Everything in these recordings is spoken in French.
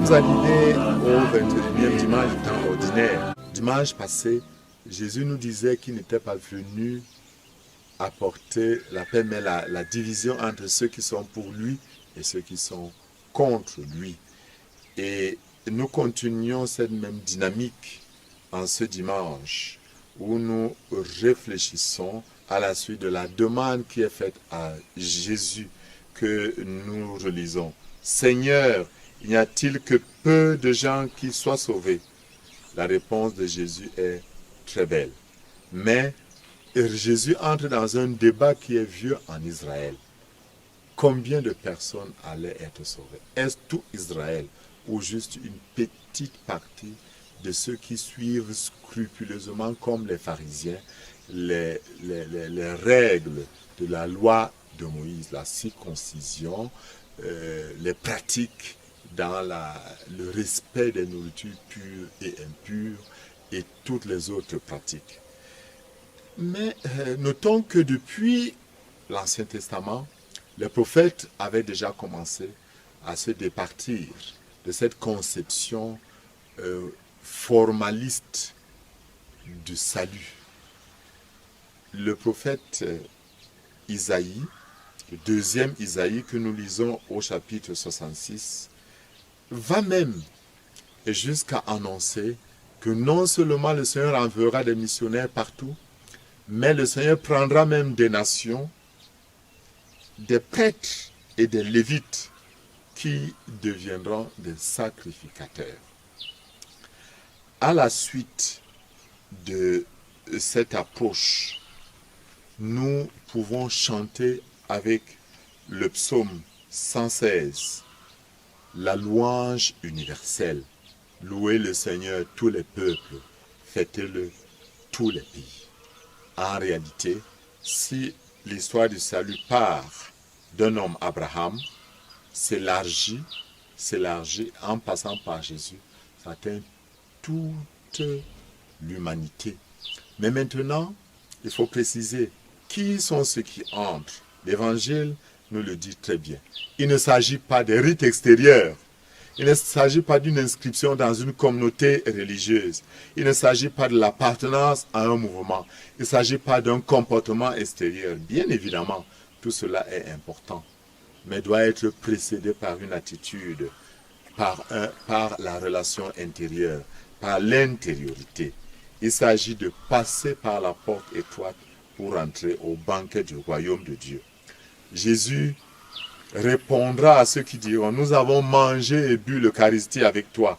sommes arrivés au 21e dimanche du temps ordinaire. Dimanche passé, Jésus nous disait qu'il n'était pas venu apporter la paix, mais la division entre ceux qui sont pour lui et ceux qui sont contre lui. Et nous continuons cette même dynamique en ce dimanche où nous réfléchissons à la suite de la demande qui est faite à Jésus que nous relisons. Seigneur, y a-t-il que peu de gens qui soient sauvés? La réponse de Jésus est très belle. Mais Jésus entre dans un débat qui est vieux en Israël. Combien de personnes allaient être sauvées? Est-ce tout Israël ou juste une petite partie de ceux qui suivent scrupuleusement, comme les pharisiens, les règles de la loi de Moïse, la circoncision, les pratiques dans le respect des nourritures pures et impures et toutes les autres pratiques. Mais notons que depuis l'Ancien Testament, les prophètes avaient déjà commencé à se départir de cette conception formaliste du salut. Le prophète Isaïe, le deuxième Isaïe que nous lisons au chapitre 66, va même jusqu'à annoncer que non seulement le Seigneur enverra des missionnaires partout, mais le Seigneur prendra même des nations, des prêtres et des lévites qui deviendront des sacrificateurs. À la suite de cette approche, nous pouvons chanter avec le psaume 116, la louange universelle. Louez le Seigneur tous les peuples, fêtez-le tous les pays. En réalité, si l'histoire du salut part d'un homme Abraham, s'élargit en passant par Jésus, ça atteint toute l'humanité. Mais maintenant, il faut préciser qui sont ceux qui entrent. L'Évangile nous le dit très bien. Il ne s'agit pas des rites extérieurs. Il ne s'agit pas d'une inscription dans une communauté religieuse. Il ne s'agit pas de l'appartenance à un mouvement. Il ne s'agit pas d'un comportement extérieur. Bien évidemment, tout cela est important, mais doit être précédé par une attitude, par la relation intérieure, par l'intériorité. Il s'agit de passer par la porte étroite pour entrer au banquet du royaume de Dieu. Jésus répondra à ceux qui diront, nous avons mangé et bu l'Eucharistie avec toi.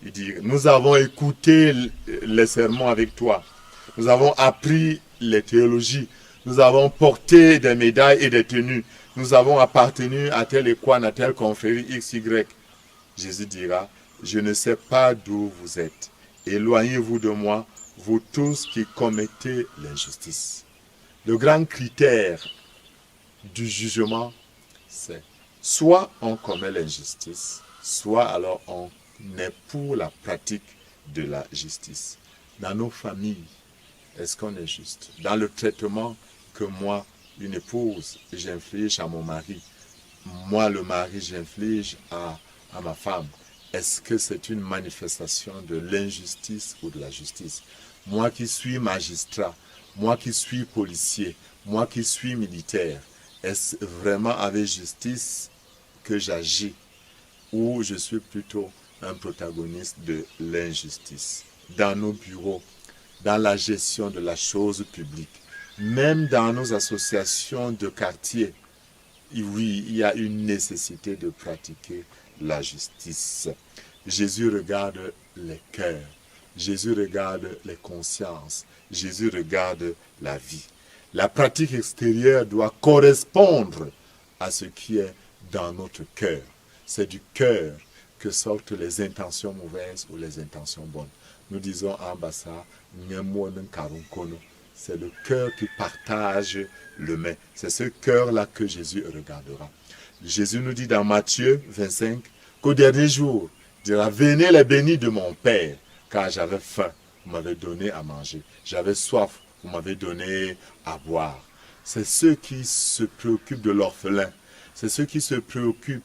Il dit, nous avons écouté les sermons avec toi. Nous avons appris les théologies. Nous avons porté des médailles et des tenues. Nous avons appartenu à telle écoine, à telle confrérie XY. Jésus dira, je ne sais pas d'où vous êtes. Éloignez-vous de moi, vous tous qui commettez l'injustice. Le grand critère du jugement, c'est soit on commet l'injustice, soit alors on est pour la pratique de la justice. Dans nos familles, est-ce qu'on est juste? Dans le traitement que moi, une épouse, j'inflige à mon mari, moi le mari, j'inflige à ma femme, est-ce que c'est une manifestation de l'injustice ou de la justice? Moi qui suis magistrat, moi qui suis policier, moi qui suis militaire, est-ce vraiment avec justice que j'agis ou je suis plutôt un protagoniste de l'injustice? Dans nos bureaux, dans la gestion de la chose publique, même dans nos associations de quartier, oui, il y a une nécessité de pratiquer la justice. Jésus regarde les cœurs, Jésus regarde les consciences, Jésus regarde la vie. La pratique extérieure doit correspondre à ce qui est dans notre cœur. C'est du cœur que sortent les intentions mauvaises ou les intentions bonnes. Nous disons en Bassa, c'est le cœur qui partage le mets. C'est ce cœur-là que Jésus regardera. Jésus nous dit dans Matthieu 25 qu'au dernier jour, il dira, venez les bénis de mon Père, car j'avais faim, vous m'avez donné à manger. J'avais soif, vous m'avez donné à boire. C'est ceux qui se préoccupent de l'orphelin. C'est ceux qui se préoccupent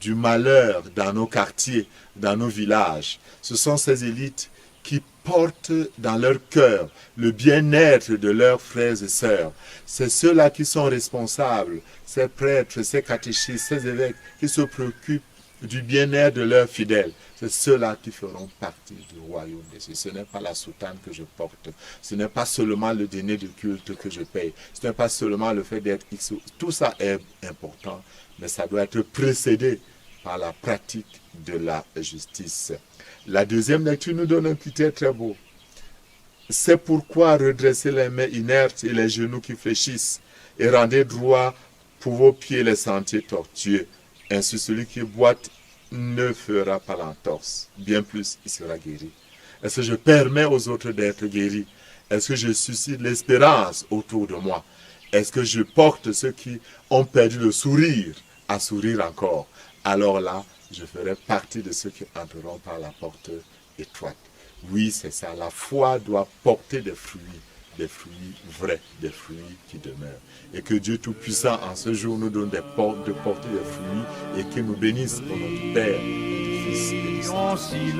du malheur dans nos quartiers, dans nos villages. Ce sont ces élites qui portent dans leur cœur le bien-être de leurs frères et sœurs. C'est ceux-là qui sont responsables, ces prêtres, ces catéchistes, ces évêques qui se préoccupent du bien-être de leurs fidèles. C'est ceux-là qui feront partie du royaume des cieux. Ce n'est pas la soutane que je porte. Ce n'est pas seulement le dîner de culte que je paye. Ce n'est pas seulement le fait d'être X. Tout ça est important, mais ça doit être précédé par la pratique de la justice. La deuxième lecture nous donne un critère très beau. C'est pourquoi redressez les mains inertes et les genoux qui fléchissent et rendez droit pour vos pieds les sentiers tortueux. Ainsi celui qui boite ne fera pas l'entorse. Bien plus, il sera guéri. Est-ce que je permets aux autres d'être guéris? Est-ce que je suscite l'espérance autour de moi? Est-ce que je porte ceux qui ont perdu le sourire à sourire encore? Alors là, je ferai partie de ceux qui entreront par la porte étroite. Oui, c'est ça. La foi doit porter des fruits vrais, des fruits qui demeurent. Et que Dieu Tout-Puissant, en ce jour, nous donne de porter des fruits et qu'il nous bénisse au nom du Père, du Fils et du Saint-Esprit.